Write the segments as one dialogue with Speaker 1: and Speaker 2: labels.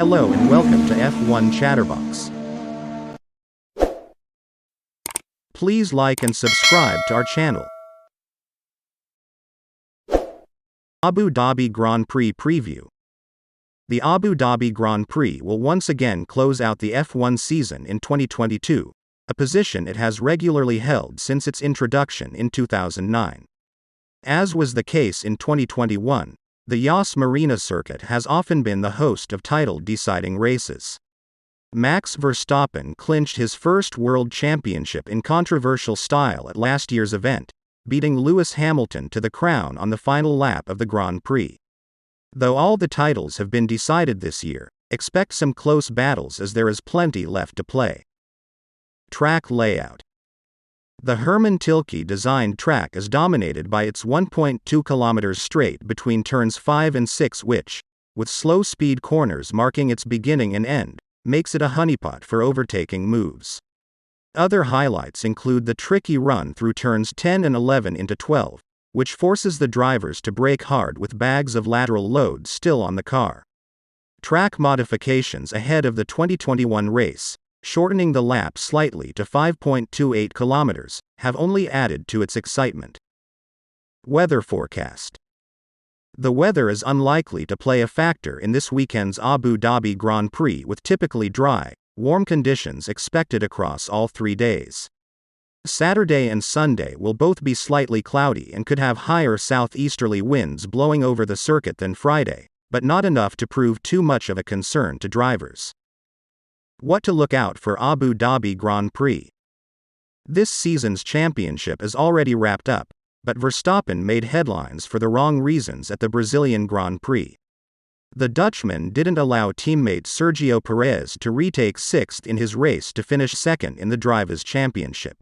Speaker 1: Hello and welcome to F1 Chatterbox. Please like and subscribe to our channel. Abu Dhabi Grand Prix Preview. The Abu Dhabi Grand Prix will once again close out the F1 season in 2022, a position it has regularly held since its introduction in 2009. As was the case in 2021, the Yas Marina Circuit has often been the host of title-deciding races. Max Verstappen clinched his first world championship in controversial style at last year's event, beating Lewis Hamilton to the crown on the final lap of the Grand Prix. Though all the titles have been decided this year, expect some close battles as there is plenty left to play. Track layout. The Hermann Tilke-designed track is dominated by its 1.2 km straight between turns 5 and 6 which, with slow-speed corners marking its beginning and end, makes it a honeypot for overtaking moves. Other highlights include the tricky run through turns 10 and 11 into 12, which forces the drivers to brake hard with bags of lateral load still on the car. Track modifications ahead of the 2021 race, shortening the lap slightly to 5.28 kilometers, have only added to its excitement. Weather forecast. The weather is unlikely to play a factor in this weekend's Abu Dhabi Grand Prix with typically dry, warm conditions expected across all 3 days. Saturday and Sunday will both be slightly cloudy and could have higher southeasterly winds blowing over the circuit than Friday, but not enough to prove too much of a concern to drivers. What to look out for Abu Dhabi Grand Prix. This season's championship is already wrapped up, but Verstappen made headlines for the wrong reasons at the Brazilian Grand Prix. The Dutchman didn't allow teammate Sergio Perez to retake 6th in his race to finish 2nd in the Drivers' Championship.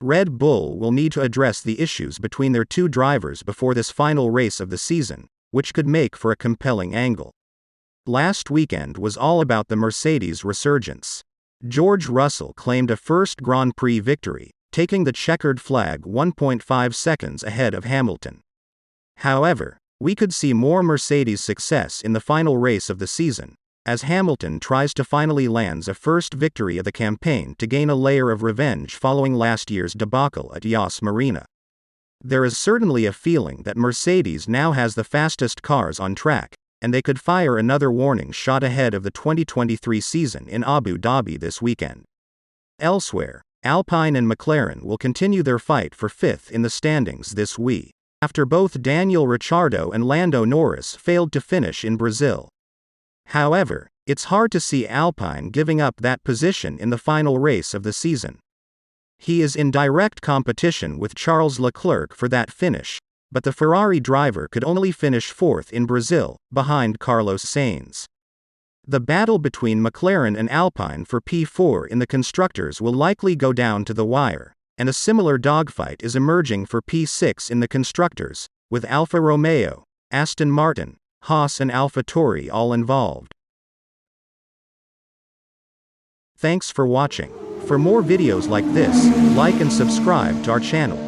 Speaker 1: Red Bull will need to address the issues between their two drivers before this final race of the season, which could make for a compelling angle. Last weekend was all about the Mercedes resurgence. George Russell claimed a first Grand Prix victory, taking the checkered flag 1.5 seconds ahead of Hamilton. However, we could see more Mercedes success in the final race of the season, as Hamilton tries to finally land a first victory of the campaign to gain a layer of revenge following last year's debacle at Yas Marina. There is certainly a feeling that Mercedes now has the fastest cars on track, and they could fire another warning shot ahead of the 2023 season in Abu Dhabi this weekend. Elsewhere, Alpine and McLaren will continue their fight for 5th in the standings this week, after both Daniel Ricciardo and Lando Norris failed to finish in Brazil. However, it's hard to see Alpine giving up that position in the final race of the season. He is in direct competition with Charles Leclerc for that finish, but the Ferrari driver could only finish 4th in Brazil, behind Carlos Sainz. The battle between McLaren and Alpine for P4 in the constructors will likely go down to the wire, and a similar dogfight is emerging for P6 in the constructors, with Alfa Romeo, Aston Martin, Haas and AlphaTauri all involved. Thanks for watching. For more videos like this, like and subscribe to our channel.